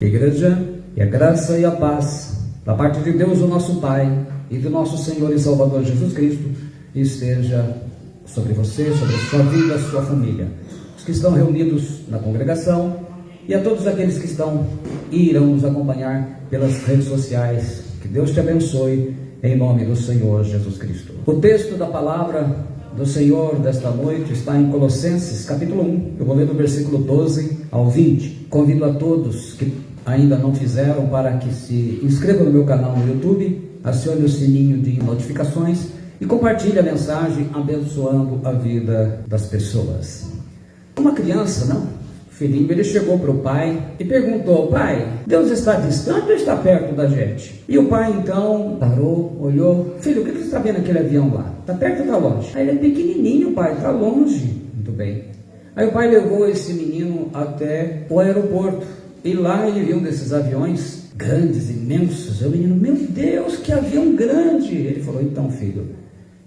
Igreja, e a graça e a paz da parte de Deus, o nosso Pai, e do nosso Senhor e Salvador Jesus Cristo, esteja sobre você, sobre a sua vida, a sua família, os que estão reunidos na congregação e a todos aqueles que estão e irão nos acompanhar pelas redes sociais. Que Deus te abençoe em nome do Senhor Jesus Cristo. O texto da palavra do Senhor desta noite está em Colossenses capítulo 1. Eu vou ler do versículo 12 ao 20. Convido a todos que ainda não fizeram para que se inscrevam no meu canal no YouTube, acione o sininho de notificações e compartilhe a mensagem abençoando a vida das pessoas. Uma criança, não? Filhinho, ele chegou para o pai e perguntou: pai, Deus está distante ou está perto da gente? E o pai então parou, olhou: filho, o que você está vendo aquele avião lá? Está perto ou está longe? Aí ele é pequenininho, pai, está longe. Muito bem. Aí o pai levou esse menino até o aeroporto e lá ele viu um desses aviões grandes, imensos. O menino: meu Deus, que avião grande! Ele falou: então, filho,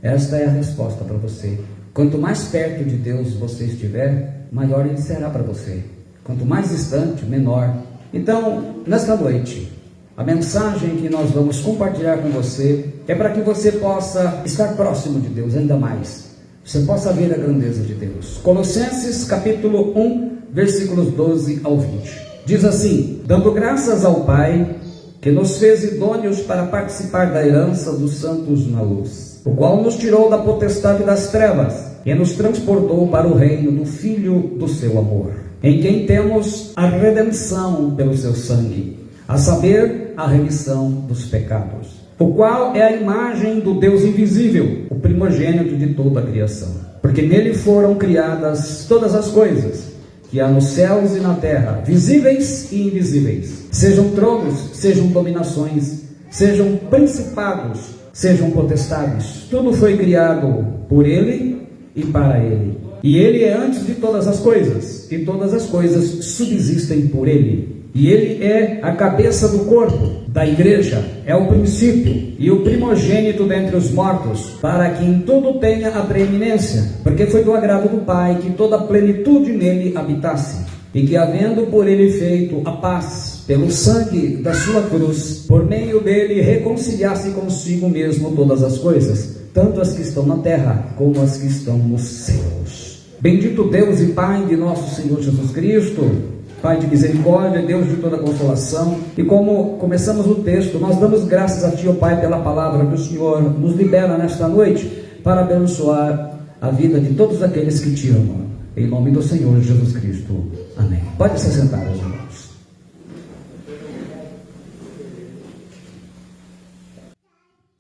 esta é a resposta para você. Quanto mais perto de Deus você estiver, maior ele será para você. Quanto mais distante, menor. Então, nesta noite, a mensagem que nós vamos compartilhar com você é para que você possa estar próximo de Deus ainda mais. Você possa ver a grandeza de Deus. Colossenses capítulo 1, versículos 12 ao 20. Diz assim: dando graças ao Pai, que nos fez idôneos para participar da herança dos santos na luz, o qual nos tirou da potestade das trevas e nos transportou para o reino do Filho do seu amor, em quem temos a redenção pelo seu sangue, a saber, a remissão dos pecados, o qual é a imagem do Deus invisível, o primogênito de toda a criação, porque nele foram criadas todas as coisas que há nos céus e na terra, visíveis e invisíveis, sejam tronos, sejam dominações, sejam principados, sejam potestades. Tudo foi criado por ele e para ele. E ele é antes de todas as coisas, e todas as coisas subsistem por ele. E ele é a cabeça do corpo, da igreja, é o princípio e o primogênito dentre os mortos, para que em tudo tenha a preeminência, porque foi do agrado do Pai que toda a plenitude nele habitasse, e que havendo por ele feito a paz, pelo sangue da sua cruz, por meio dele reconciliasse consigo mesmo todas as coisas, tanto as que estão na terra como as que estão nos céus. Bendito Deus e Pai de nosso Senhor Jesus Cristo, Pai de misericórdia, Deus de toda consolação, e como começamos o texto, nós damos graças a Ti, ó Pai, pela palavra que o Senhor nos libera nesta noite, para abençoar a vida de todos aqueles que Te amam, em nome do Senhor Jesus Cristo, amém. Pode se sentar, meus irmãos.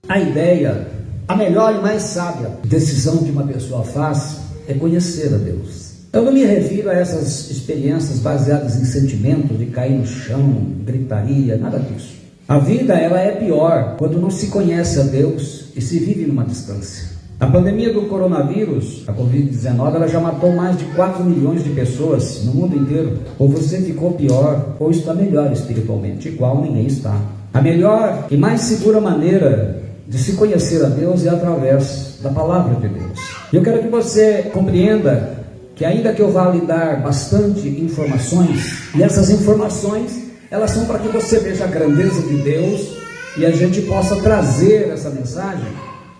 A ideia, a melhor e mais sábia decisão que uma pessoa faz é conhecer a Deus. Eu não me refiro a essas experiências baseadas em sentimento de cair no chão, gritaria, nada disso. A vida, ela é pior quando não se conhece a Deus e se vive numa distância. A pandemia do coronavírus, a Covid-19, ela já matou mais de 4 milhões de pessoas no mundo inteiro. Ou você ficou pior, ou está melhor espiritualmente, igual ninguém está. A melhor e mais segura maneira de se conhecer a Deus é através da palavra de Deus. Eu quero que você compreenda que ainda que eu vá lhe dar bastante informações, e essas informações, elas são para que você veja a grandeza de Deus, e a gente possa trazer essa mensagem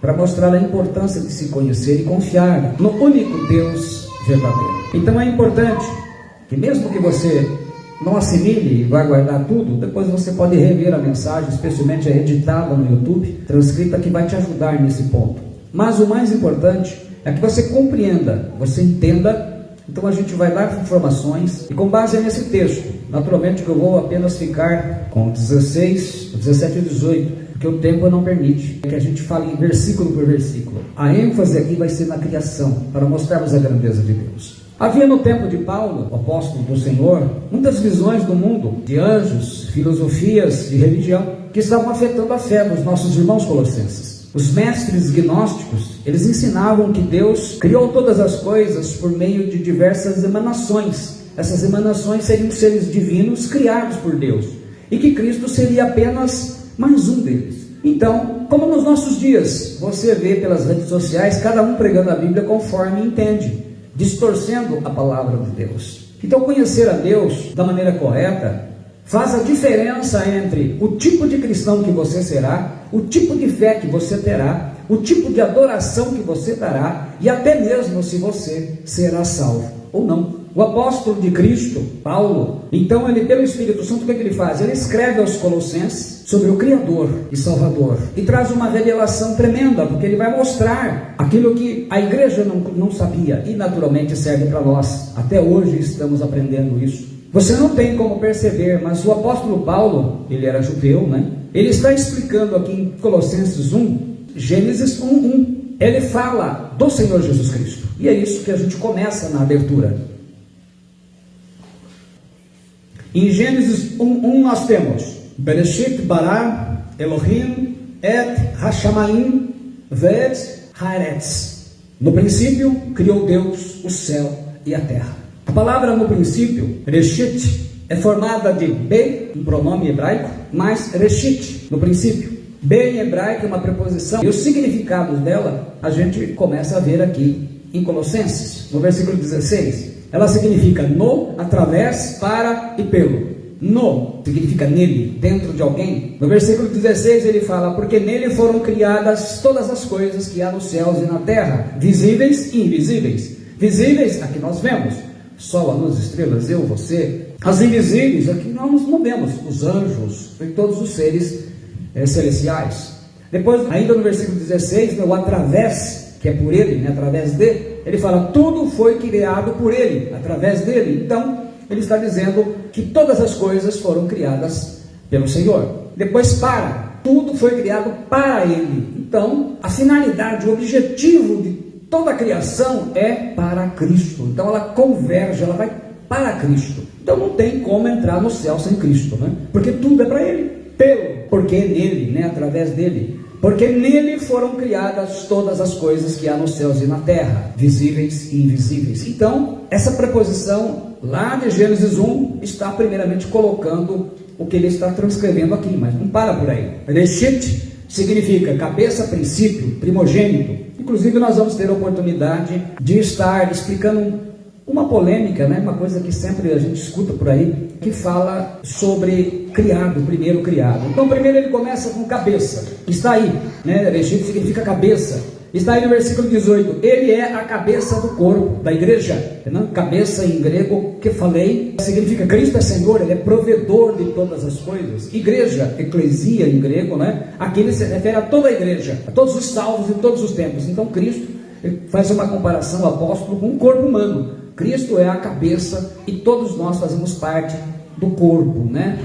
para mostrar a importância de se conhecer e confiar no único Deus verdadeiro. Então é importante que mesmo que você não assimile e vá guardar tudo, depois você pode rever a mensagem, especialmente a editada no YouTube, transcrita, que vai te ajudar nesse ponto. Mas o mais importante é que você compreenda, você entenda. Então a gente vai dar informações, e com base nesse texto, naturalmente que eu vou apenas ficar com 16, 17 e 18, porque o tempo não permite que a gente fale versículo por versículo. A ênfase aqui vai ser na criação, para mostrarmos a grandeza de Deus. Havia no tempo de Paulo, o apóstolo do Senhor, muitas visões do mundo, de anjos, filosofias de religião, que estavam afetando a fé dos nossos irmãos colossenses. Os mestres gnósticos, eles ensinavam que Deus criou todas as coisas por meio de diversas emanações. Essas emanações seriam seres divinos criados por Deus, e que Cristo seria apenas mais um deles. Então, como nos nossos dias, você vê pelas redes sociais, cada um pregando a Bíblia conforme entende, distorcendo a palavra de Deus. Então, conhecer a Deus da maneira correta faz a diferença entre o tipo de cristão que você será, o tipo de fé que você terá, o tipo de adoração que você dará e até mesmo se você será salvo ou não. O apóstolo de Cristo, Paulo, então ele pelo Espírito Santo, o que ele faz? Ele escreve aos Colossenses sobre o Criador e Salvador e traz uma revelação tremenda, porque ele vai mostrar aquilo que a igreja não sabia e naturalmente serve para nós. Até hoje estamos aprendendo isso. Você não tem como perceber, mas o apóstolo Paulo, ele era judeu, né? Ele está explicando aqui em Colossenses 1, Gênesis 1:1. Ele fala do Senhor Jesus Cristo. E é isso que a gente começa na abertura. Em Gênesis 1:1 nós temos Bereshit bara Elohim et Hashamayim ve'et haaretz. No princípio criou Deus o céu e a terra. A palavra no princípio, Reshit, é formada de Be, um pronome hebraico, mais Reshit, no princípio. Be em hebraico é uma preposição, e os significados dela a gente começa a ver aqui em Colossenses, no versículo 16. Ela significa no, através, para e pelo. No significa nele, dentro de alguém. No versículo 16 ele fala: porque nele foram criadas todas as coisas que há nos céus e na terra, visíveis e invisíveis. Visíveis, aqui nós vemos sol, a luz, estrelas, eu, você. As invisíveis, aqui nós não vemos os anjos e todos os seres celestiais. Depois, ainda no versículo 16, o através, que é por ele, né, através dele, ele fala: tudo foi criado por ele, através dele. Então, ele está dizendo que todas as coisas foram criadas pelo Senhor. Depois, tudo foi criado para ele. Então, a finalidade, o objetivo de toda a criação é para Cristo. Então ela converge, ela vai para Cristo. Então não tem como entrar no céu sem Cristo, né? Porque tudo é para Ele. Porque nele, né? Através dele. Porque nele foram criadas todas as coisas que há nos céus e na terra, visíveis e invisíveis. Então, essa preposição lá de Gênesis 1 está primeiramente colocando o que ele está transcrevendo aqui, mas não para por aí. Reshit significa cabeça, princípio, primogênito. Inclusive nós vamos ter a oportunidade de estar explicando uma polêmica, né? Uma coisa que sempre a gente escuta por aí, que fala sobre criado, primeiro criado. Então primeiro ele começa com cabeça, está aí, né? Reshit significa cabeça. Está aí no versículo 18, ele é a cabeça do corpo, da igreja, né? Cabeça em grego, que falei, significa Cristo é Senhor, Ele é provedor de todas as coisas. Igreja, eclesia em grego, né? Aqui ele se refere a toda a igreja, a todos os salvos em todos os tempos. Então Cristo faz uma comparação, o apóstolo, com o corpo humano. Cristo é a cabeça e todos nós fazemos parte do corpo, né?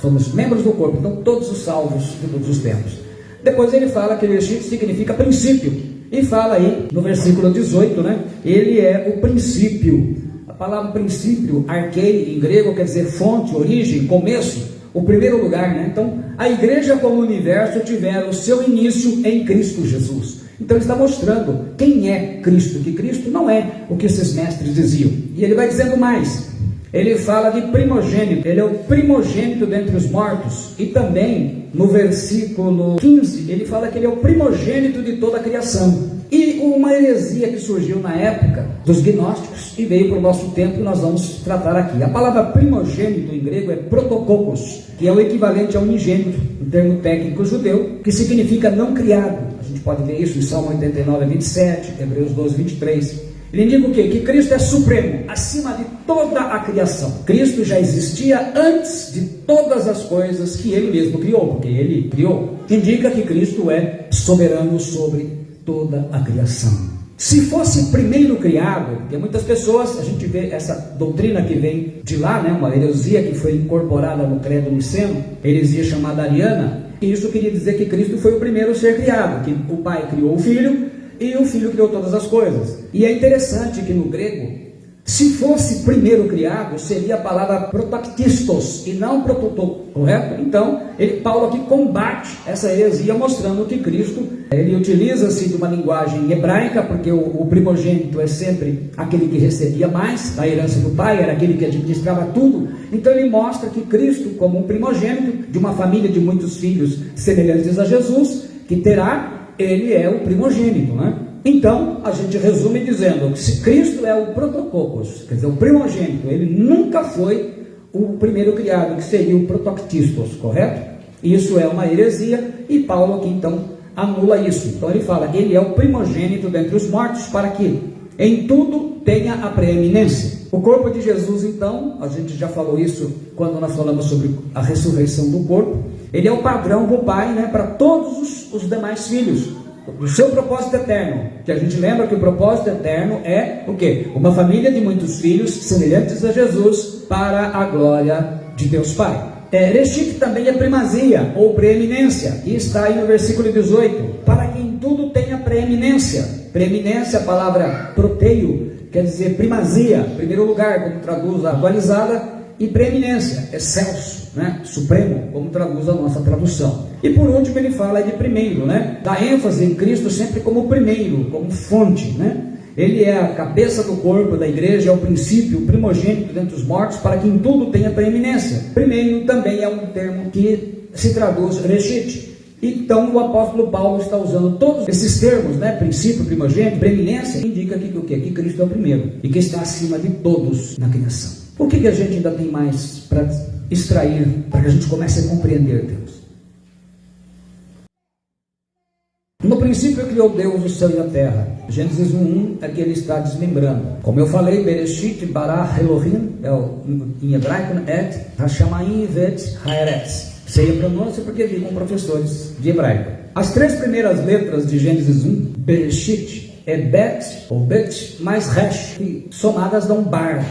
Somos membros do corpo, então todos os salvos de todos os tempos. Depois ele fala que Reshit significa princípio. E fala aí no versículo 18, né? Ele é o princípio. A palavra princípio, arquei em grego, quer dizer fonte, origem, começo, o primeiro lugar, né? Então, a igreja como o universo tiveram o seu início em Cristo Jesus. Então ele está mostrando quem é Cristo, que Cristo não é o que esses mestres diziam. E ele vai dizendo mais. Ele fala de primogênito, ele é o primogênito dentre os mortos. E também no versículo 15, ele fala que ele é o primogênito de toda a criação. E uma heresia que surgiu na época dos gnósticos e veio para o nosso tempo, nós vamos tratar aqui. A palavra primogênito em grego é protokokos, que é o equivalente a unigênito, um termo técnico judeu, que significa não criado. A gente pode ver isso em Salmo 89, 27, Hebreus 12, 23. Ele indica o quê? Que Cristo é supremo, acima de toda a criação. Cristo já existia antes de todas as coisas que Ele mesmo criou, porque Ele criou. Indica que Cristo é soberano sobre toda a criação. Se fosse primeiro criado, porque muitas pessoas, a gente vê essa doutrina que vem de lá, né? Uma heresia que foi incorporada no credo niceno, heresia chamada ariana, e isso queria dizer que Cristo foi o primeiro a ser criado, que o Pai criou o Filho, e o Filho criou todas as coisas. E é interessante que no grego, se fosse primeiro criado, seria a palavra protoktistos e não prototô, correto? Então, Paulo aqui combate essa heresia, mostrando que Cristo, ele utiliza-se de uma linguagem hebraica, porque o primogênito é sempre aquele que recebia mais da herança do pai, era aquele que administrava tudo. Então ele mostra que Cristo, como um primogênito de uma família de muitos filhos semelhantes a Jesus, que terá, ele é o primogênito, né? Então, a gente resume dizendo que se Cristo é o protokokos, quer dizer, o primogênito, ele nunca foi o primeiro criado, que seria o protoctistos, correto? Isso é uma heresia, e Paulo aqui então anula isso. Então ele fala que ele é o primogênito dentre os mortos, para que em tudo tenha a preeminência. O corpo de Jesus, então, a gente já falou isso quando nós falamos sobre a ressurreição do corpo, ele é o padrão do Pai, né, para todos os demais filhos, o seu propósito eterno, que a gente lembra que o propósito eterno é o quê? Uma família de muitos filhos semelhantes a Jesus para a glória de Deus Pai. Reshit também é primazia ou preeminência, e está aí no versículo 18, para que em tudo tenha preeminência. Preeminência, a palavra proteio, quer dizer primazia, primeiro lugar, como traduz a atualizada, e preeminência, excelso, né? Supremo, como traduz a nossa tradução. E por último ele fala de primeiro, né? Dá ênfase em Cristo sempre como primeiro, como fonte, né? Ele é a cabeça do corpo da igreja, é o princípio, o primogênito dentre os mortos, para que em tudo tenha preeminência. Primeiro também é um termo que se traduz reshit. Então o apóstolo Paulo está usando todos esses termos, né? Princípio, primogênito, preeminência, indica que o quê? Que Cristo é o primeiro e que está acima de todos na criação. Por que a gente ainda tem mais para extrair, para que a gente comece a compreender Deus? No princípio criou Deus o céu e a terra. Gênesis 1:1 é que ele está desmembrando. Como eu falei, Bereshit bara Elohim, em hebraico, et Hashamayim vet haeretz. Sei a pronúncia porque vi com professores de hebraico. As três primeiras letras de Gênesis 1, Bereshit, é Bet ou Bet mais Resh, que somadas dão Bar.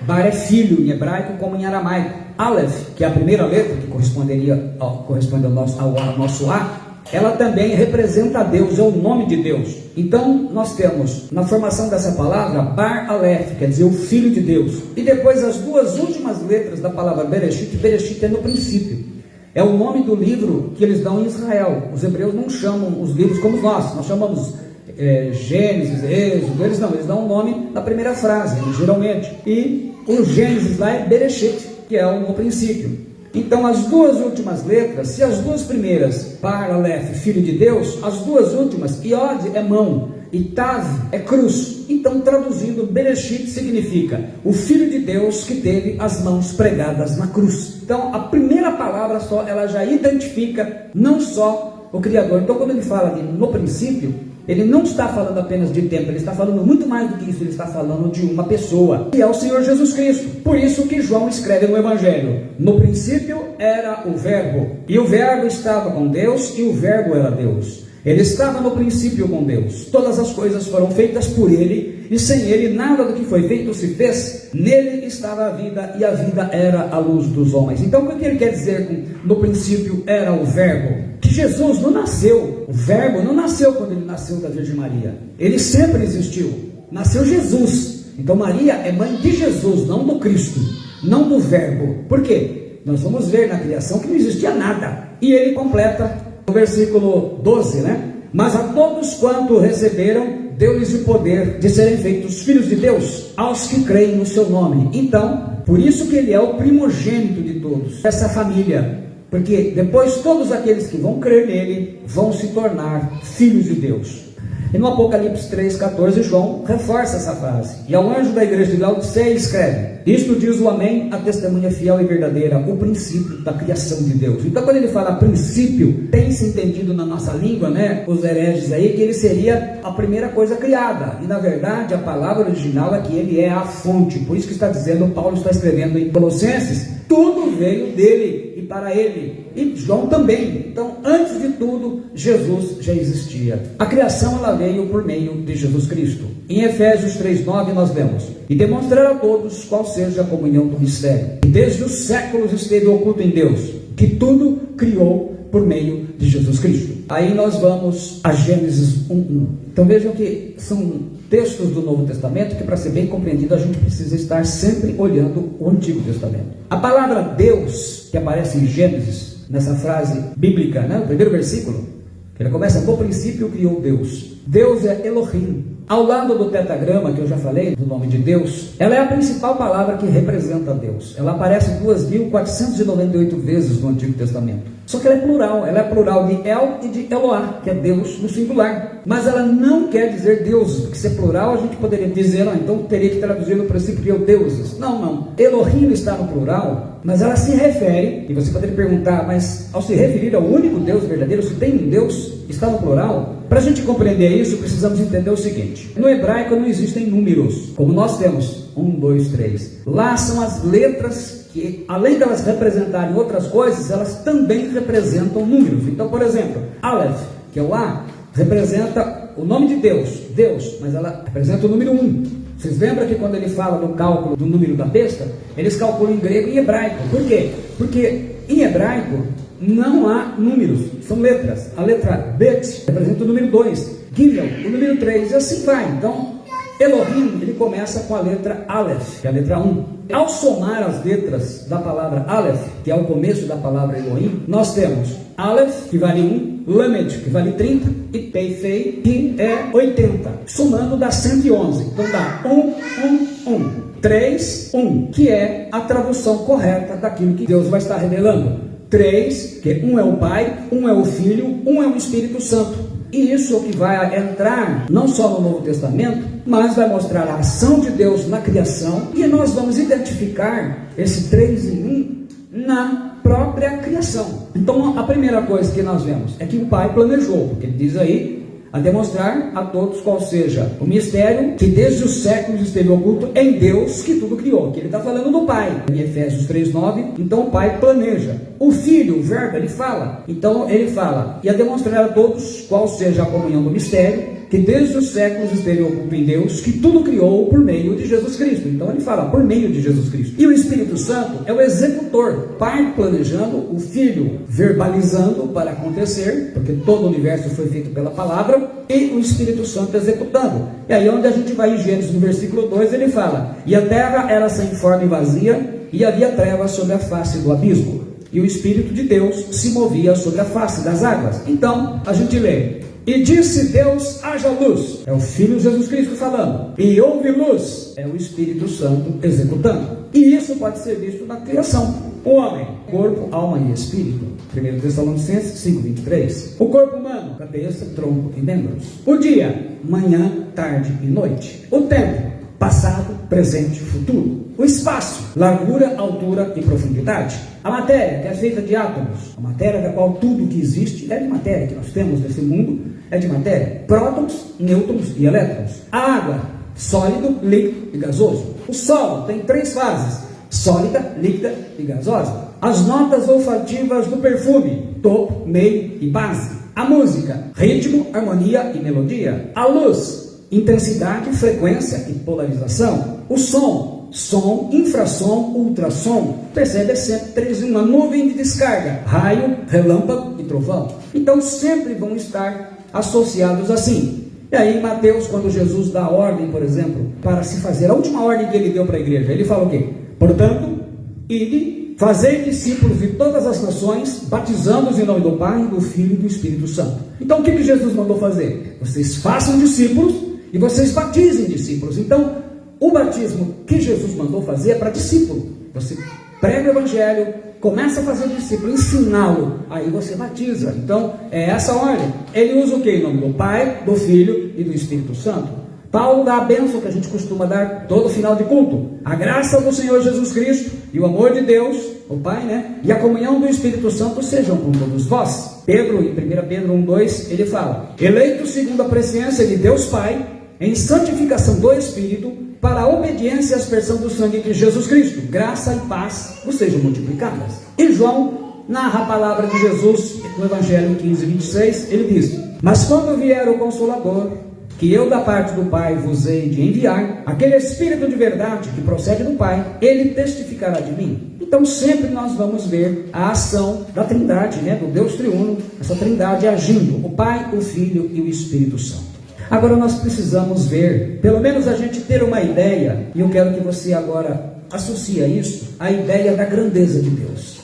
Bar é filho em hebraico como em aramaico. Aleph, que é a primeira letra, que corresponde ao nosso A, ela também representa a Deus, é o nome de Deus. Então nós temos na formação dessa palavra Bar Aleph, quer dizer o filho de Deus. E depois as duas últimas letras da palavra Bereshit, Bereshit é no princípio. É o nome do livro que eles dão em Israel. Os hebreus não chamam os livros como nós chamamos Gênesis, Êxodo, eles dão o nome na primeira frase, geralmente. E o Gênesis lá é Bereshit, que é o princípio. Então as duas últimas letras, se as duas primeiras, Bar Aleph, filho de Deus, as duas últimas, Iod é mão e Tav é cruz. Então traduzindo, Bereshit significa o filho de Deus que teve as mãos pregadas na cruz. Então a primeira palavra só, ela já identifica não só o Criador. Então quando ele fala de no princípio, ele não está falando apenas de tempo, ele está falando muito mais do que isso, ele está falando de uma pessoa, que é o Senhor Jesus Cristo. Por isso que João escreve no Evangelho, no princípio era o verbo, e o verbo estava com Deus, e o verbo era Deus. Ele estava no princípio com Deus, todas as coisas foram feitas por ele, e sem ele nada do que foi feito se fez. Nele estava a vida, e a vida era a luz dos homens. Então o que ele quer dizer com no princípio era o verbo? Que Jesus não nasceu, o verbo não nasceu quando ele nasceu da Virgem Maria, ele sempre existiu, nasceu Jesus. Então Maria é mãe de Jesus, não do Cristo, não do verbo. Por quê? Nós vamos ver na criação que não existia nada, e ele completa no versículo 12, né? Mas a todos quanto receberam, deu-lhes o poder de serem feitos filhos de Deus, aos que creem no seu nome. Então, por isso que ele é o primogênito de todos, essa família, porque depois todos aqueles que vão crer nele, vão se tornar filhos de Deus. E no Apocalipse 3,14, João reforça essa frase. E ao anjo da igreja de Laodiceia escreve: isto diz o Amém, a testemunha fiel e verdadeira, o princípio da criação de Deus. Então quando ele fala princípio, tem-se entendido na nossa língua, né, os hereges aí, que ele seria a primeira coisa criada. E na verdade a palavra original é que ele é a fonte. Por isso que está dizendo, Paulo está escrevendo em Colossenses, tudo veio dele e para ele. E João também. Então, antes de tudo, Jesus já existia. A criação ela veio por meio de Jesus Cristo. Em Efésios 3,9 nós lemos: e demonstrar a todos qual seja a comunhão do mistério, que desde os séculos esteve oculto em Deus, que tudo criou por meio de Jesus Cristo. Aí nós vamos a Gênesis 1:1. Então vejam que são textos do Novo Testamento que, para ser bem compreendido, a gente precisa estar sempre olhando o Antigo Testamento. A palavra Deus, que aparece em Gênesis, nessa frase bíblica, né, no primeiro versículo, que ele começa: no princípio criou Deus. Deus é Elohim. Ao lado do pentagrama, que eu já falei, do nome de Deus, ela é a principal palavra que representa Deus. Ela aparece 2.498 vezes no Antigo Testamento. Só que ela é plural de El e de Eloá, que é Deus no singular. Mas ela não quer dizer deuses, porque se é plural a gente poderia dizer, então teria que traduzir no princípio de deuses. Não. Elohim está no plural, mas ela se refere, e você poderia perguntar, mas ao se referir ao único Deus verdadeiro, se tem um Deus, está no plural? Para a gente compreender isso, precisamos entender o seguinte: no hebraico não existem números, como nós temos 1, 2, 3. Lá são as letras que, além de elas representarem outras coisas, elas também representam números. Então, por exemplo, Aleph, que é o A, representa o nome de Deus, mas ela representa o número 1. Vocês lembram que quando ele fala do cálculo do número da besta, eles calculam em grego e em hebraico. Por quê? Porque em hebraico não há números, são letras. A letra Bet representa o número 2, Gimel, o número 3, e assim vai. Então, Elohim, ele começa com a letra Aleph, que é a letra 1. Ao somar as letras da palavra Aleph, que é o começo da palavra Elohim, nós temos Aleph, que vale 1, Lamed, que vale 30, e Pei, que é 80. Somando dá 111. Então dá 3, 1, que é a tradução correta daquilo que Deus vai estar revelando. 3, que um é o Pai, um é o Filho, um é o Espírito Santo. E isso é o que vai entrar não só no Novo Testamento, mas vai mostrar a ação de Deus na criação, e nós vamos identificar esse 3 em 1 na própria criação. Então a primeira coisa que nós vemos é que o Pai planejou, porque ele diz aí, a demonstrar a todos qual seja o mistério que desde os séculos esteve oculto em Deus que tudo criou, que ele está falando do Pai, em Efésios 3:9. Então o Pai planeja, o Filho, o verbo, ele fala, então ele fala, e a demonstrar a todos qual seja a comunhão do mistério que desde os séculos esteve oculto em Deus, que tudo criou por meio de Jesus Cristo. Então ele fala, por meio de Jesus Cristo. E o Espírito Santo é o executor, Pai planejando, o Filho verbalizando para acontecer, porque todo o universo foi feito pela palavra, e o Espírito Santo executando. E aí onde a gente vai em Gênesis, no versículo 2, ele fala, e a terra era sem forma e vazia, e havia trevas sobre a face do abismo, e o Espírito de Deus se movia sobre a face das águas. Então a gente lê, e disse Deus, haja luz. É o Filho Jesus Cristo falando. E houve luz. É o Espírito Santo executando. E isso pode ser visto na criação. O homem, corpo, alma e espírito. 1 Tessalonicenses 5:23. O corpo humano, cabeça, tronco e membros. O dia, manhã, tarde e noite. O tempo, passado, presente e futuro. O espaço, largura, altura e profundidade. A matéria, que é feita de átomos. A matéria da qual tudo que existe é de matéria, que nós temos nesse mundo é de matéria. Prótons, nêutrons e elétrons. A água, sólido, líquido e gasoso. O solo tem 3 fases: sólida, líquida e gasosa. As notas olfativas do perfume: topo, meio e base. A música: ritmo, harmonia e melodia. A luz: intensidade, frequência e polarização. O som, infrassom, ultrassom. Percebe, é sempre 3 em 1. Nuvem de descarga: raio, relâmpago e trovão. Então sempre vão estar associados assim. E aí em Mateus, quando Jesus dá a ordem, por exemplo, para se fazer a última ordem que ele deu para a igreja, ele fala o quê? Portanto, ide, fazei discípulos de todas as nações, batizando-os em nome do Pai, do Filho e do Espírito Santo. Então o que Jesus mandou fazer? Vocês façam discípulos e vocês batizem discípulos. Então o batismo que Jesus mandou fazer é para discípulo. Você prega o evangelho, começa a fazer discípulo, ensiná-lo, aí você batiza. Então é essa ordem. Ele usa o que? Em nome do Pai, do Filho e do Espírito Santo. Paulo dá a bênção que a gente costuma dar todo final de culto: a graça do Senhor Jesus Cristo e o amor de Deus, o Pai, e a comunhão do Espírito Santo sejam com todos vós. Pedro, em 1 Pedro 1:2, ele fala: eleito segundo a presciência de Deus Pai, em santificação do Espírito, para a obediência e aspersão do sangue de Jesus Cristo, graça e paz vos sejam multiplicadas. E João narra a palavra de Jesus no Evangelho 15:26, ele diz: mas quando vier o Consolador, que eu da parte do Pai vos hei de enviar, aquele Espírito de verdade que procede do Pai, ele testificará de mim. Então sempre nós vamos ver a ação da Trindade, do Deus triuno, essa Trindade agindo, o Pai, o Filho e o Espírito Santo. Agora nós precisamos ver, pelo menos a gente ter uma ideia, e eu quero que você agora associe a isso, a ideia da grandeza de Deus.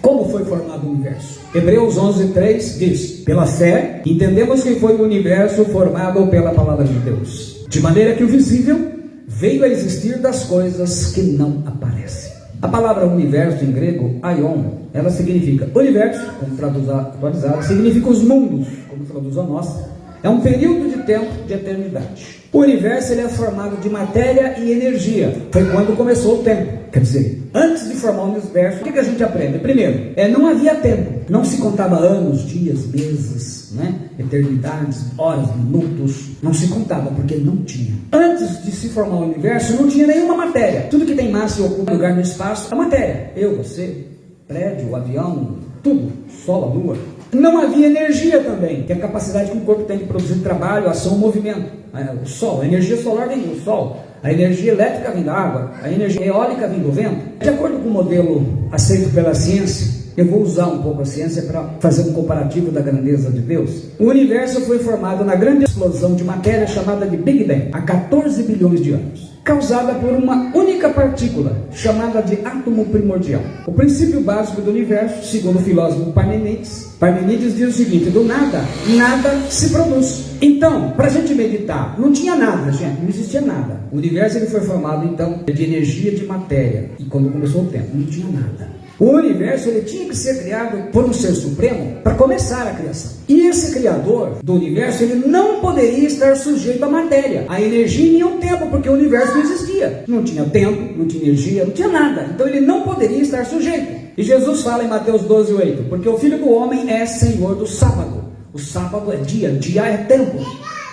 Como foi formado o universo? Hebreus 11:3 diz: pela fé, entendemos que foi o universo formado pela palavra de Deus, de maneira que o visível veio a existir das coisas que não aparecem. A palavra universo em grego, aion, ela significa universo, como traduz atualizado, significa os mundos, como traduz a nossa. É um período de tempo de eternidade. O universo ele é formado de matéria e energia. Foi quando começou o tempo. Quer dizer, antes de formar o universo, o que a gente aprende? Primeiro, não havia tempo. Não se contava anos, dias, meses, eternidades, horas, minutos. Não se contava, porque não tinha. Antes de se formar o universo, não tinha nenhuma matéria. Tudo que tem massa e ocupa lugar no espaço é matéria. Eu, você, prédio, o avião, tudo. Sol, a lua. Não havia energia também, que é a capacidade que o corpo tem de produzir trabalho, ação, movimento. O sol, a energia solar vem do sol, a energia elétrica vem da água, a energia eólica vem do vento. De acordo com o modelo aceito pela ciência, eu vou usar um pouco a ciência para fazer um comparativo da grandeza de Deus. O universo foi formado na grande explosão de matéria chamada de Big Bang, há 14 bilhões de anos, causada por uma única partícula, chamada de átomo primordial. O princípio básico do universo, segundo o filósofo Parmenides diz o seguinte: do nada, nada se produz. Então, para a gente meditar, não tinha nada, gente, não existia nada. O universo ele foi formado, então, de energia, de matéria, e quando começou o tempo, não tinha nada. O universo ele tinha que ser criado por um ser supremo para começar a criação. E esse criador do universo ele não poderia estar sujeito à matéria, à energia e nem ao tempo, porque o universo não existia. Não tinha tempo, não tinha energia, não tinha nada. Então ele não poderia estar sujeito. E Jesus fala em Mateus 12:8, porque o Filho do Homem é Senhor do sábado. O sábado é dia, dia é tempo.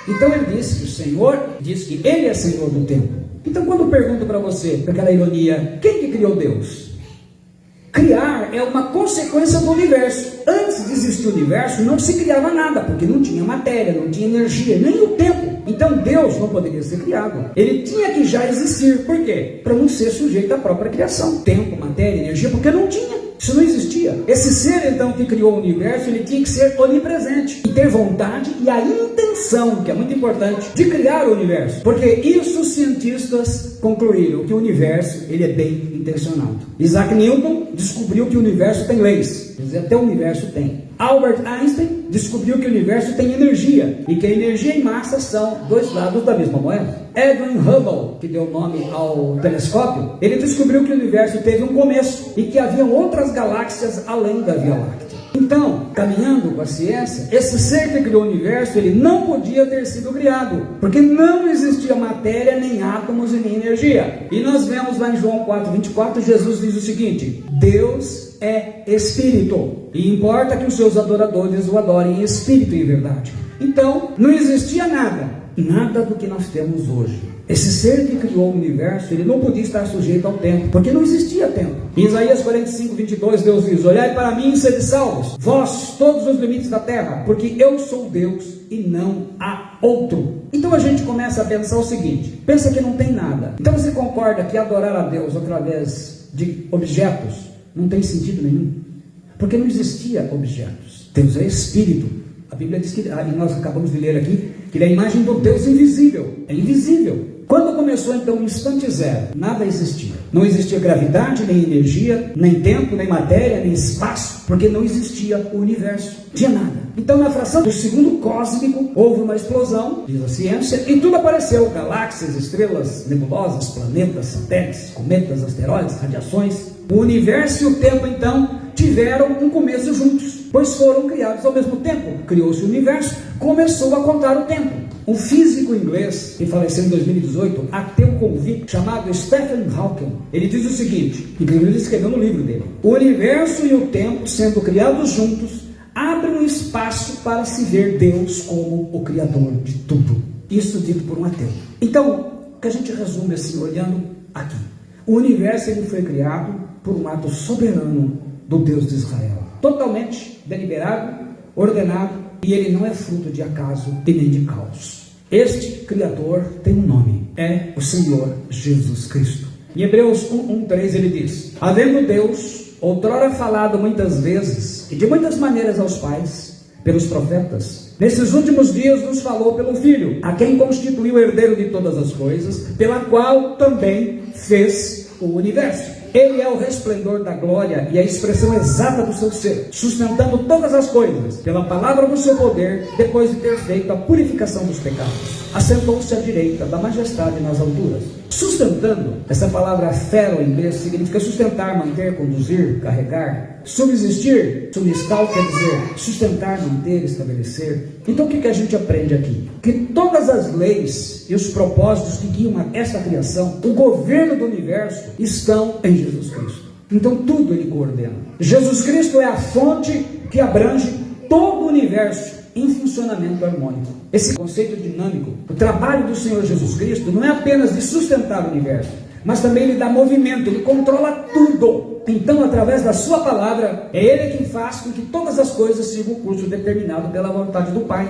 Então ele disse que o Senhor diz que ele é Senhor do tempo. Então quando eu pergunto para você, com aquela ironia, quem que criou Deus? Criar é uma consequência do universo. Antes de existir o universo, não se criava nada, porque não tinha matéria, não tinha energia, nem o tempo. Então Deus não poderia ser criado. Ele tinha que já existir. Por quê? Para não ser sujeito à própria criação. Tempo, matéria, energia, porque não tinha. Isso não existia. Esse ser, então, que criou o universo, ele tinha que ser onipresente e ter vontade e a intenção, que é muito importante, de criar o universo. Porque isso os cientistas concluíram, que o universo, ele é bem intencionado. Isaac Newton descobriu que o universo tem leis. Quer dizer, até o universo tem. Albert Einstein descobriu que o universo tem energia e que a energia e massa são dois lados da mesma moeda. Edwin Hubble, que deu nome ao telescópio, ele descobriu que o universo teve um começo e que haviam outras galáxias além da Via Láctea. Então, caminhando com a ciência, esse ser que criou o universo, ele não podia ter sido criado, porque não existia matéria, nem átomos e nem energia. E nós vemos lá em João 4:24, Jesus diz o seguinte: Deus é Espírito, e importa que os seus adoradores o adorem em espírito e em verdade. Então, não existia nada do que nós temos hoje. Esse ser que criou o universo, ele não podia estar sujeito ao tempo, porque não existia tempo. Em Isaías 45:22, Deus diz: olhai para mim e sede salvos, vós todos os limites da terra, porque eu sou Deus e não há outro. Então a gente começa a pensar o seguinte: pensa que não tem nada. Então você concorda que adorar a Deus através de objetos não tem sentido nenhum? Porque não existia objetos. Deus é Espírito. A Bíblia diz que, e nós acabamos de ler aqui, que ele é a imagem do Deus invisível. É invisível. Quando começou então o instante zero, nada existia. Não existia gravidade, nem energia, nem tempo, nem matéria, nem espaço, porque não existia o universo. Não tinha nada. Então na fração do segundo cósmico, houve uma explosão, diz a ciência, e tudo apareceu. Galáxias, estrelas, nebulosas, planetas, satélites, cometas, asteroides, radiações. O universo e o tempo então tiveram um começo juntos, pois foram criados ao mesmo tempo. Criou-se o universo, começou a contar o tempo. Um físico inglês, que faleceu em 2018, ateu convicto, chamado Stephen Hawking, ele diz o seguinte, inclusive ele escreveu no livro dele: o universo e o tempo, sendo criados juntos, abrem um espaço para se ver Deus como o Criador de tudo. Isso dito por um ateu. Então, o que a gente resume assim, olhando aqui: o universo ele foi criado por um ato soberano do Deus de Israel, totalmente deliberado, ordenado, e ele não é fruto de acaso e nem de caos. Este Criador tem um nome, é o Senhor Jesus Cristo. Em Hebreus 1:3 ele diz: havendo Deus outrora falado muitas vezes e de muitas maneiras aos pais, pelos profetas, nesses últimos dias nos falou pelo Filho, a quem constituiu o herdeiro de todas as coisas, pela qual também fez o universo. Ele é o resplendor da glória e a expressão exata do seu ser, sustentando todas as coisas pela palavra do seu poder, depois de ter feito a purificação dos pecados. Assentou-se à direita da majestade nas alturas. Sustentando, essa palavra fero em inglês significa sustentar, manter, conduzir, carregar. Subsistir, substal quer dizer sustentar, manter, estabelecer. Então o que a gente aprende aqui? Que todas as leis e os propósitos que guiam esta criação, o governo do universo, estão em Jesus Cristo. Então tudo ele coordena. Jesus Cristo é a fonte que abrange todo o universo em funcionamento harmônico. Esse conceito dinâmico, o trabalho do Senhor Jesus Cristo não é apenas de sustentar o universo, mas também ele dá movimento, ele controla tudo. Então, através da sua palavra, é ele quem faz com que todas as coisas sigam o curso determinado pela vontade do Pai.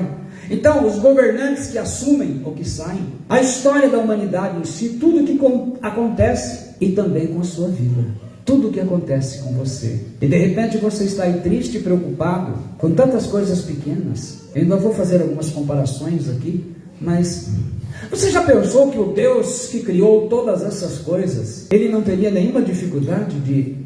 Então, os governantes que assumem ou que saem, a história da humanidade em si, tudo o que acontece e também com a sua vida. Tudo o que acontece com você. E de repente você está aí triste e preocupado com tantas coisas pequenas. Eu ainda vou fazer algumas comparações aqui, mas você já pensou que o Deus que criou todas essas coisas, ele não teria nenhuma dificuldade de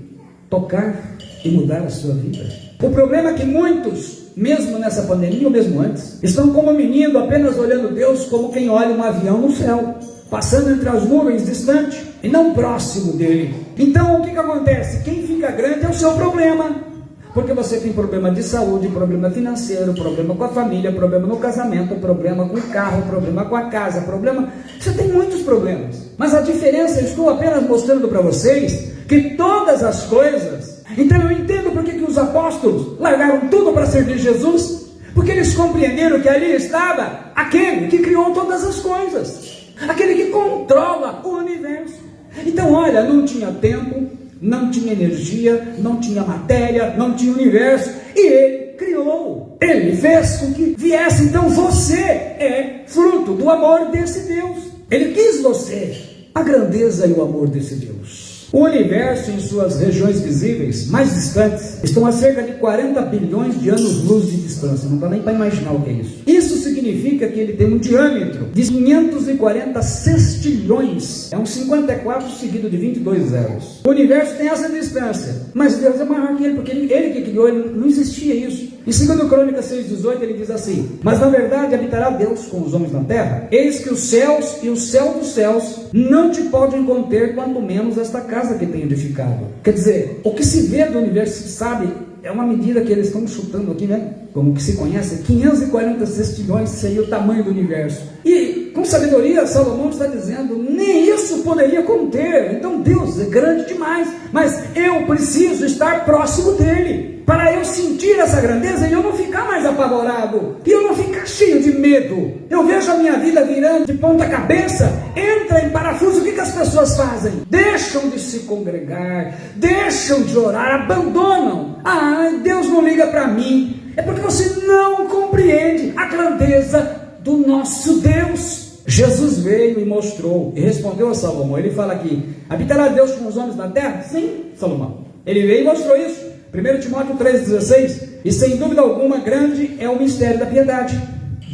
tocar e mudar a sua vida? O problema é que muitos, mesmo nessa pandemia ou mesmo antes, estão como menino, apenas olhando Deus como quem olha um avião no céu, passando entre as nuvens, distante e não próximo dele. Então o que acontece? Quem fica grande é o seu problema, porque você tem problema de saúde, problema financeiro, problema com a família, problema no casamento, problema com o carro, problema com a casa, problema... Você tem muitos problemas, mas a diferença, eu estou apenas mostrando para vocês que todas as coisas... Então eu entendo porque que os apóstolos largaram tudo para servir Jesus, porque eles compreenderam que ali estava aquele que criou todas as coisas, aquele que controla o universo. Então olha, não tinha tempo, não tinha energia, não tinha matéria, não tinha universo, e ele criou, ele fez com que viesse. Então você é fruto do amor desse Deus, ele quis você, a grandeza e o amor desse Deus. O universo, em suas regiões visíveis mais distantes, estão a cerca de 40 bilhões de anos-luz de distância. Não dá nem para imaginar o que é isso. Isso significa que ele tem um diâmetro de 540 sextilhões. É um 54 seguido de 22 zeros. O universo tem essa distância, mas Deus é maior que ele, porque ele que criou, ele não existia isso. Em 2 Crônicas 6,18 ele diz assim: mas na verdade habitará Deus com os homens na terra, eis que os céus e o céu dos céus não te podem conter, quanto menos esta casa que tem edificado. Quer dizer, o que se vê do universo, se sabe, é uma medida que eles estão chutando aqui, né? Como que se conhece, 540 sextilhões seria o tamanho do universo. E com sabedoria, Salomão está dizendo, nem isso poderia conter. Então Deus é grande demais, mas eu preciso estar próximo dele, para eu sentir essa grandeza e eu não ficar mais apavorado, e eu não ficar cheio de medo. Eu vejo a minha vida virando de ponta cabeça, entra em parafuso. O que as pessoas fazem? Deixam de se congregar, deixam de orar, abandonam. Ah, Deus não liga para mim. É porque você não compreende a grandeza do nosso Deus. Jesus veio e mostrou, e respondeu a Salomão. Ele fala aqui, habitará Deus com os homens na terra? Sim, Salomão. Ele veio e mostrou isso. 1 Timóteo 3,16, e sem dúvida alguma grande é o mistério da piedade.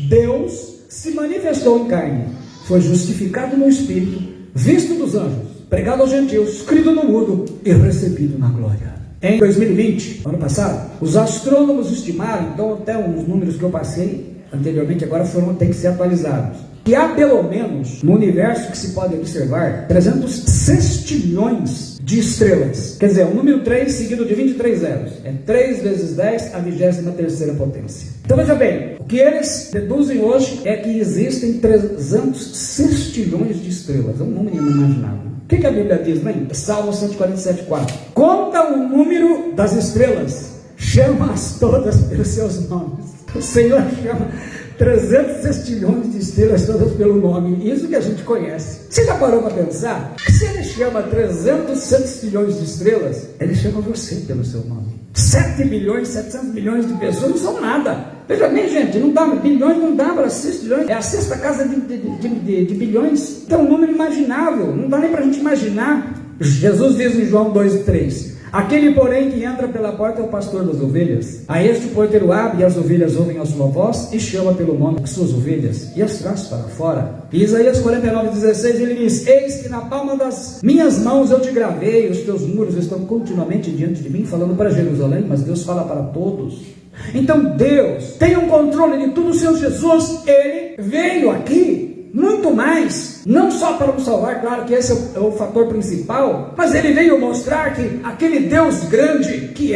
Deus se manifestou em carne, foi justificado no Espírito, visto dos anjos, pregado aos gentios, crido no mundo e recebido na glória. Em 2020, ano passado, os astrônomos estimaram, então até os números que eu passei anteriormente agora têm que ser atualizados, que há pelo menos no universo que se pode observar 300 sextilhões de estrelas. Quer dizer, o número 3 seguido de 23 zeros. É 3 vezes 10 a 23ª potência. Então veja bem, o que eles deduzem hoje é que existem 300 sextilhões de estrelas. É um número inimaginável. O que a Bíblia diz, bem? Salmo 147,4. Conta o número das estrelas, chama-as todas pelos seus nomes. O Senhor chama 300 sextilhões de estrelas todas pelo nome. Isso que a gente conhece. Você já parou para pensar que se ele chama 300 sextilhões de estrelas, ele chama você pelo seu nome? 7 bilhões, 700 milhões de pessoas não são nada. Veja bem, gente, não dá, bilhões não dá para sextilhões. É a sexta casa de bilhões. Então, um número imaginável. Não dá nem para a gente imaginar. Jesus diz em João 2,3: aquele, porém, que entra pela porta é o pastor das ovelhas. A este o porteiro abre, e as ovelhas ouvem a sua voz, e chama pelo nome de suas ovelhas, e as traz para fora. E Isaías 49,16, ele diz: eis que na palma das minhas mãos eu te gravei, os teus muros estão continuamente diante de mim, falando para Jerusalém, mas Deus fala para todos. Então Deus tem um controle de tudo. O Senhor Jesus, ele veio aqui muito mais, não só para nos salvar, claro que esse é o fator principal, mas ele veio mostrar que aquele Deus grande que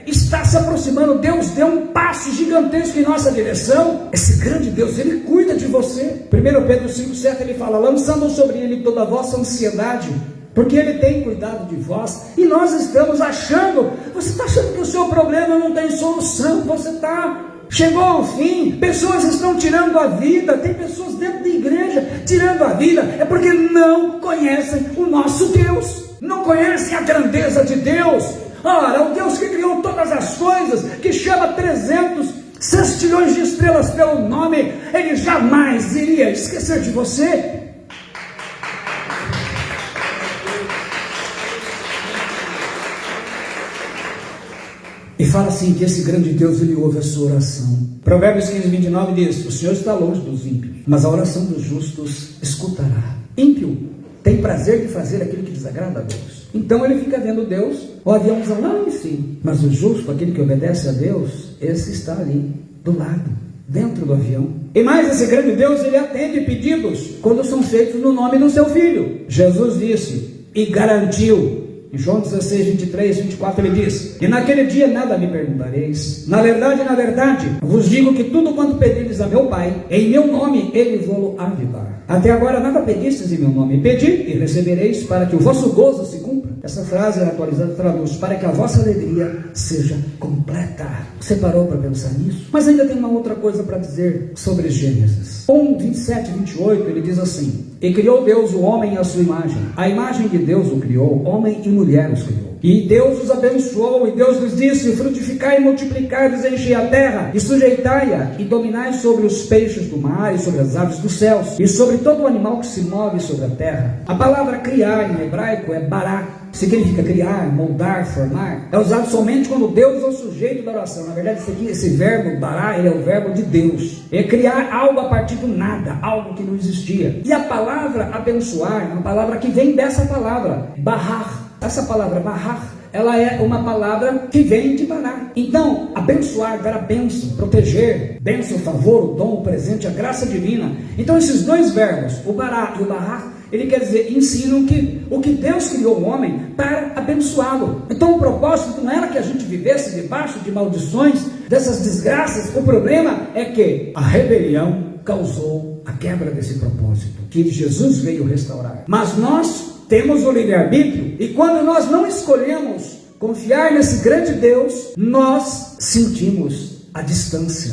está se aproximando. Deus deu um passo gigantesco em nossa direção. Esse grande Deus, ele cuida de você. 1 Pedro 5,7 ele fala: lançando sobre ele toda a vossa ansiedade, porque ele tem cuidado de vós. E nós estamos achando, você está achando que o seu problema não tem solução, chegou ao fim, pessoas estão tirando a vida, tem pessoas dentro da igreja tirando a vida, é porque não conhecem o nosso Deus, não conhecem a grandeza de Deus. Ora, o Deus que criou todas as coisas, que chama 300 sextilhões de estrelas pelo nome, ele jamais iria esquecer de você. E fala assim, que esse grande Deus, ele ouve a sua oração. Provérbios 15:29 diz: o Senhor está longe dos ímpios, mas a oração dos justos escutará. Ímpio tem prazer de fazer aquilo que desagrada a Deus. Então ele fica vendo Deus, o aviãozão lá em cima. Mas o justo, aquele que obedece a Deus, esse está ali, do lado, dentro do avião. E mais, esse grande Deus, ele atende pedidos quando são feitos no nome do seu Filho. Jesus disse e garantiu, em João 16:23-24 ele diz: e naquele dia nada me perguntareis. Na verdade, vos digo que tudo quanto pedirdes a meu Pai, em meu nome, ele vou-lo há de dar. Até agora nada pedistes em meu nome. Pedi e recebereis, para que o vosso gozo se cumpra. Essa frase atualizada traduz: para que a vossa alegria seja completa. Você parou para pensar nisso? Mas ainda tem uma outra coisa para dizer sobre Gênesis 1:27-28, ele diz assim: e criou Deus o homem à sua imagem, a imagem de Deus o criou, homem e mulher os criou. E Deus os abençoou, e Deus lhes disse: frutificai e multiplicai, enchei a terra, e sujeitai-a, e dominai sobre os peixes do mar, e sobre as aves dos céus, e sobre todo o animal que se move sobre a terra. A palavra criar em hebraico é bará, significa criar, moldar, formar. É usado somente quando Deus é o sujeito da oração. Na verdade, esse verbo bará, ele é o verbo de Deus. É criar algo a partir do nada, algo que não existia. E a palavra abençoar é uma palavra que vem dessa palavra, barrar. Essa palavra barrar, ela é uma palavra que vem de bará. Então, abençoar, dar a bênção, proteger, bênção, favor, o dom, o presente, a graça divina. Então, esses dois verbos, o bará e o barrar, ele quer dizer, ensinam que o que Deus criou o homem para abençoá-lo. Então o propósito não era que a gente vivesse debaixo de maldições, dessas desgraças. O problema é que a rebelião causou a quebra desse propósito, que Jesus veio restaurar. Mas nós temos o livre-arbítrio, e quando nós não escolhemos confiar nesse grande Deus, nós sentimos a distância,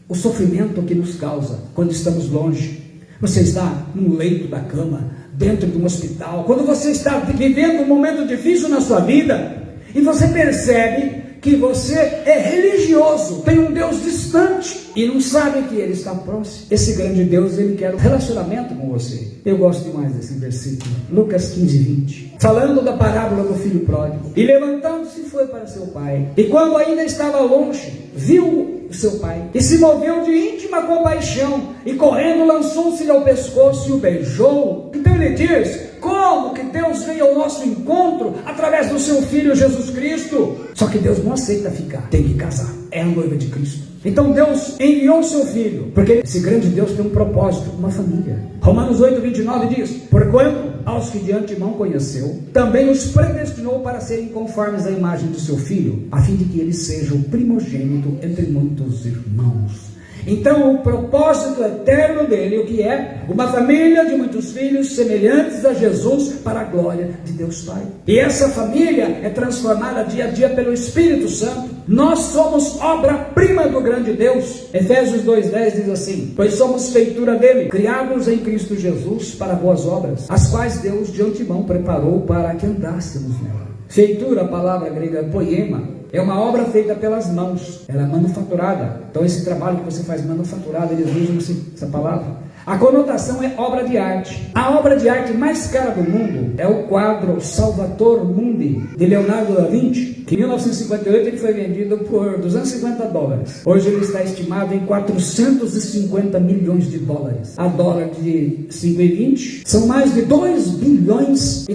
o sofrimento que nos causa quando estamos longe. Você está no leito da cama, dentro de um hospital, quando você está vivendo um momento difícil na sua vida, e você percebe que você é religioso, tem um Deus distante, e não sabe que ele está próximo. Esse grande Deus, ele quer um relacionamento com você. Eu gosto demais desse versículo, Lucas 15:20, falando da parábola do filho pródigo. E levantando-se foi para seu pai, e quando ainda estava longe, viu o seu pai, e se moveu de íntima compaixão, e correndo lançou-se-lhe ao pescoço e o beijou. Então ele diz: como que Deus veio ao nosso encontro através do seu Filho Jesus Cristo? Só que Deus não aceita ficar, tem que casar, é a noiva de Cristo. Então Deus enviou o seu Filho, porque esse grande Deus tem um propósito, uma família. Romanos 8:29 diz: porquanto aos que de antemão conheceu, também os predestinou para serem conformes à imagem do seu Filho, a fim de que ele seja o primogênito entre muitos irmãos. Então o propósito eterno dele, o que é? Uma família de muitos filhos semelhantes a Jesus, para a glória de Deus Pai. E essa família é transformada dia a dia pelo Espírito Santo. Nós somos obra-prima do grande Deus. Efésios 2:10 diz assim: pois somos feitura dele, criados em Cristo Jesus para boas obras, as quais Deus de antemão preparou para que andássemos nela. Feitura, a palavra grega poema, é uma obra feita pelas mãos, ela é manufaturada. Então esse trabalho que você faz manufaturado, eles usam essa palavra. A conotação é obra de arte. A obra de arte mais cara do mundo é o quadro Salvator Mundi, de Leonardo da Vinci, que em 1958 ele foi vendido por $250. Hoje ele está estimado em $450 milhões. A dólar de 5,20 são mais de 2,3 bilhões.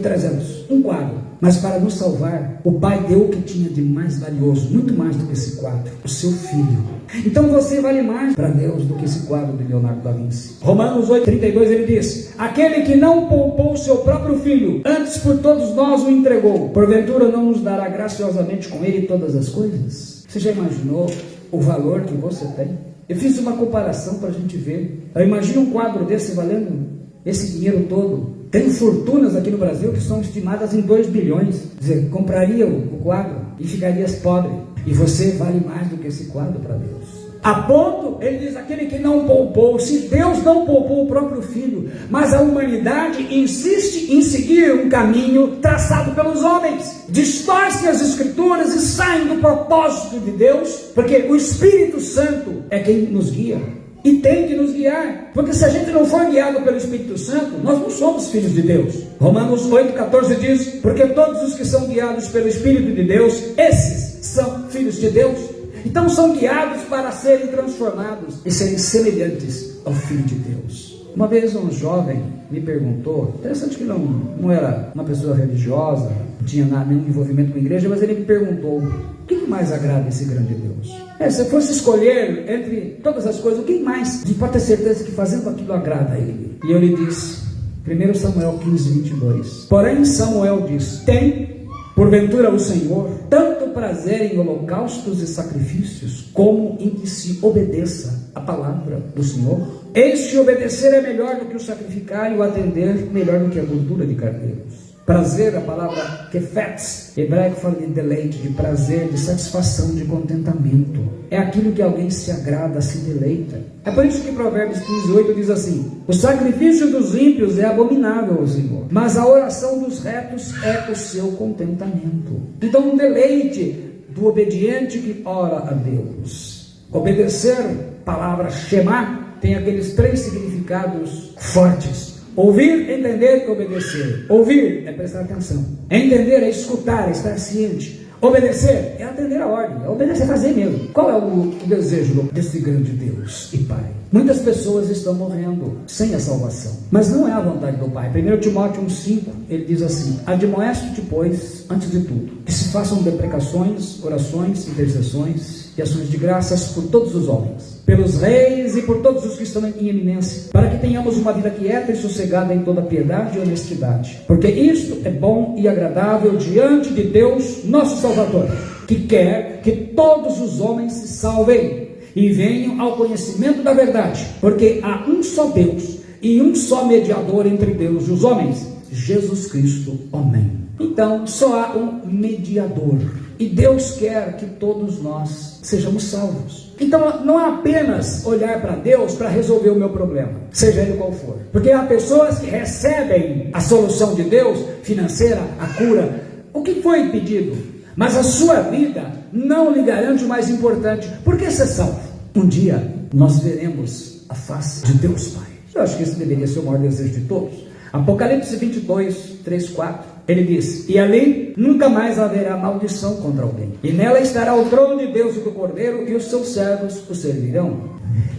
Um quadro. mas para nos salvar, o Pai deu o que tinha de mais valioso, muito mais do que esse quadro, o seu Filho. Então você vale mais para Deus do que esse quadro de Leonardo da Vinci. Romanos 8,32 ele diz: aquele que não poupou o seu próprio Filho, antes por todos nós o entregou, porventura não nos dará graciosamente com ele todas as coisas? Você já imaginou o valor que você tem? Eu fiz uma comparação para a gente ver. Eu imagino um quadro desse valendo esse dinheiro todo. Tem fortunas aqui no Brasil que são estimadas em 2 bilhões. Quer dizer, compraria o quadro e ficarias pobre. E você vale mais do que esse quadro para Deus. A ponto, ele diz, aquele que não poupou, se Deus não poupou o próprio Filho, mas a humanidade insiste em seguir um caminho traçado pelos homens, distorcem as Escrituras e saem do propósito de Deus, porque o Espírito Santo é quem nos guia. E tem que nos guiar, porque se a gente não for guiado pelo Espírito Santo, nós não somos filhos de Deus. Romanos 8,14 diz, porque todos os que são guiados pelo Espírito de Deus, esses são filhos de Deus. Então são guiados para serem transformados e serem semelhantes ao Filho de Deus. Uma vez um jovem me perguntou, interessante que não era uma pessoa religiosa, não tinha nenhum envolvimento com a igreja, mas ele me perguntou, o que mais agrada esse grande Deus? Se eu fosse escolher entre todas as coisas, o que mais? E pode ter certeza que fazendo aquilo agrada a ele. E eu lhe disse, 1 Samuel 15:22. Porém Samuel diz, tem porventura o Senhor tanto prazer em holocaustos e sacrifícios, como em que se obedeça a palavra do Senhor? Eis que obedecer é melhor do que o sacrificar, e o atender melhor do que a gordura de carneiros. Prazer, a palavra kefetz, hebraico fala de deleite, de prazer, de satisfação, de contentamento. É aquilo que alguém se agrada, se deleita. É por isso que Provérbios 15:8 diz assim, o sacrifício dos ímpios é abominável ao Senhor, mas a oração dos retos é o seu contentamento. Então um deleite do obediente que ora a Deus. Obedecer, palavra shema, tem aqueles 3 significados fortes. Ouvir, entender e obedecer. Ouvir é prestar atenção. Entender é escutar, é estar ciente. Obedecer é atender a ordem. Obedecer é fazer mesmo. Qual é o desejo desse grande Deus e Pai? Muitas pessoas estão morrendo sem a salvação, mas não é a vontade do Pai. 1 Timóteo 1,5, ele diz assim, admoeste-te, pois, antes de tudo, que se façam deprecações, orações, intercessões e ações de graças por todos os homens, pelos reis e por todos os que estão em eminência, para que tenhamos uma vida quieta e sossegada em toda piedade e honestidade, porque isto é bom e agradável diante de Deus, nosso Salvador, que quer que todos os homens se salvem e venham ao conhecimento da verdade, porque há um só Deus e um só mediador entre Deus e os homens, Jesus Cristo, homem. Então só há um mediador, e Deus quer que todos nós sejamos salvos. Então não é apenas olhar para Deus para resolver o meu problema, seja ele qual for, porque há pessoas que recebem a solução de Deus, financeira, a cura, o que foi pedido, mas a sua vida não lhe garante o mais importante. Por que ser salvo? Um dia nós veremos a face de Deus Pai. Eu acho que esse deveria ser o maior desejo de todos. Apocalipse 22, 3, 4, ele diz, e ali nunca mais haverá maldição contra alguém, e nela estará o trono de Deus e do Cordeiro, e os seus servos o servirão,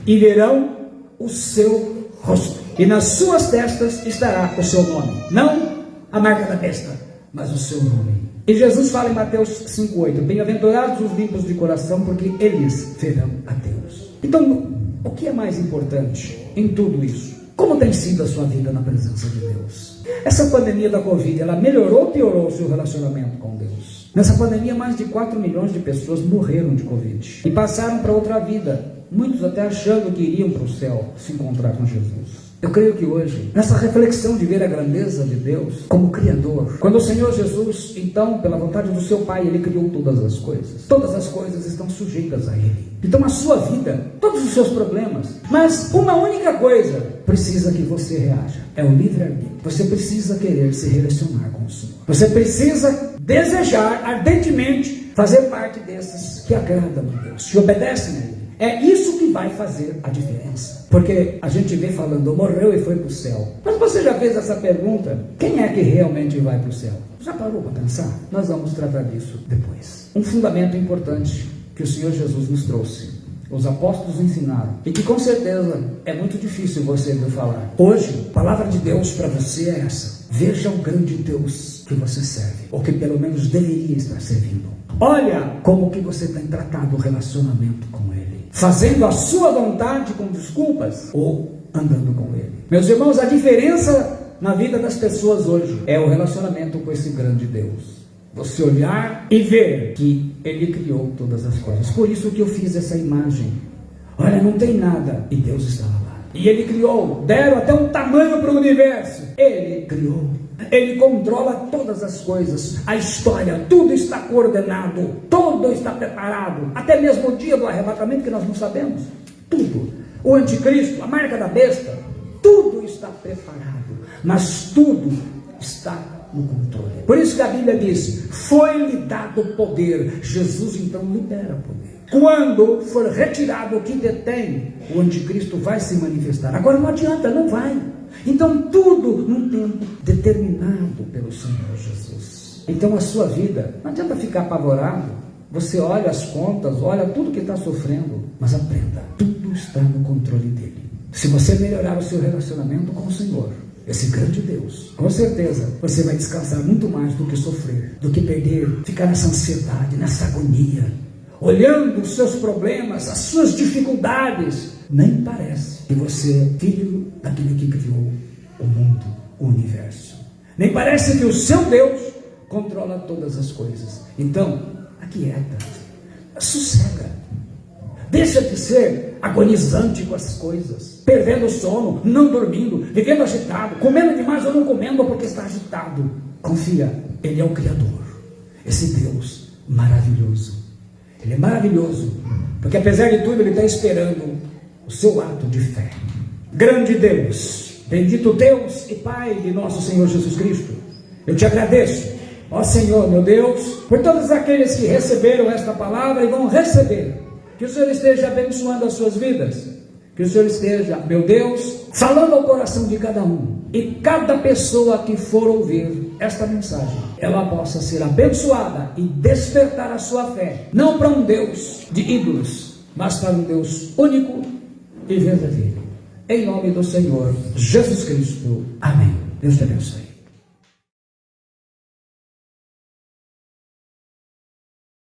e verão o seu rosto, e nas suas testas estará o seu nome, não a marca da besta, mas o seu nome. E Jesus fala em Mateus 5,8, bem-aventurados os limpos de coração, porque eles verão a Deus. Então, o que é mais importante em tudo isso? Como tem sido a sua vida na presença de Deus? Essa pandemia da Covid, ela melhorou ou piorou o seu relacionamento com Deus? Nessa pandemia, mais de 4 milhões de pessoas morreram de Covid e passaram para outra vida, muitos até achando que iriam para o céu se encontrar com Jesus. Eu creio que hoje, nessa reflexão de ver a grandeza de Deus como Criador, quando o Senhor Jesus, então, pela vontade do seu Pai, Ele criou todas as coisas estão sujeitas a Ele. Então a sua vida, todos os seus problemas, mas uma única coisa precisa que você reaja, é o livre-arbítrio. Você precisa querer se relacionar com o Senhor. Você precisa desejar ardentemente fazer parte desses que agradam a Deus, que obedecem a Ele. É isso que vai fazer a diferença. Porque a gente vê falando, morreu e foi para o céu. Mas você já fez essa pergunta? Quem é que realmente vai para o céu? Já parou para pensar? Nós vamos tratar disso depois. Um fundamento importante que o Senhor Jesus nos trouxe, os apóstolos ensinaram, e que com certeza é muito difícil você ouvir falar. Hoje, a palavra de Deus para você é essa: veja o grande Deus que você serve, ou que pelo menos deveria estar servindo. Olha como que você tem tratado o relacionamento com Ele, fazendo a sua vontade com desculpas ou andando com Ele. Meus irmãos, a diferença na vida das pessoas hoje é o relacionamento com esse grande Deus. Você olhar e ver que Ele criou todas as coisas. Por isso que eu fiz essa imagem. Olha, não tem nada e Deus estava lá. E Ele criou, deram até um tamanho para o universo. Ele criou. Ele controla todas as coisas, a história, tudo está coordenado, tudo está preparado, até mesmo o dia do arrebatamento que nós não sabemos, tudo, o anticristo, a marca da besta, tudo está preparado, mas tudo está no controle. Por isso que a Bíblia diz, foi-lhe dado poder. Jesus então libera poder. Quando for retirado o que detém, o anticristo vai se manifestar. Agora não adianta, não vai. Então tudo num tempo determinado pelo Senhor Jesus. Então a sua vida, não adianta ficar apavorado. Você olha as contas, olha tudo que está sofrendo, mas aprenda, tudo está no controle dele. Se você melhorar o seu relacionamento com o Senhor, esse grande Deus, com certeza você vai descansar muito mais do que sofrer, do que perder, ficar nessa ansiedade, nessa agonia, olhando os seus problemas, as suas dificuldades. Nem parece que você é filho daquele que criou o mundo, o universo. Nem parece que o seu Deus controla todas as coisas. Então, aquieta, sossega. Deixa de ser agonizante com as coisas, perdendo o sono, não dormindo, vivendo agitado, comendo demais ou não comendo porque está agitado. Confia, Ele é o Criador, esse Deus maravilhoso. Ele é maravilhoso, porque apesar de tudo Ele está esperando o seu ato de fé. Grande Deus, bendito Deus e Pai de nosso Senhor Jesus Cristo, eu te agradeço, ó Senhor meu Deus, por todos aqueles que receberam esta palavra e vão receber. Que o Senhor esteja abençoando as suas vidas, que o Senhor esteja, meu Deus, falando ao coração de cada um, e cada pessoa que for ouvir esta mensagem, ela possa ser abençoada e despertar a sua fé, não para um Deus de ídolos, mas para um Deus único e verdadeiro. Em nome do Senhor Jesus Cristo. Amém. Deus te abençoe.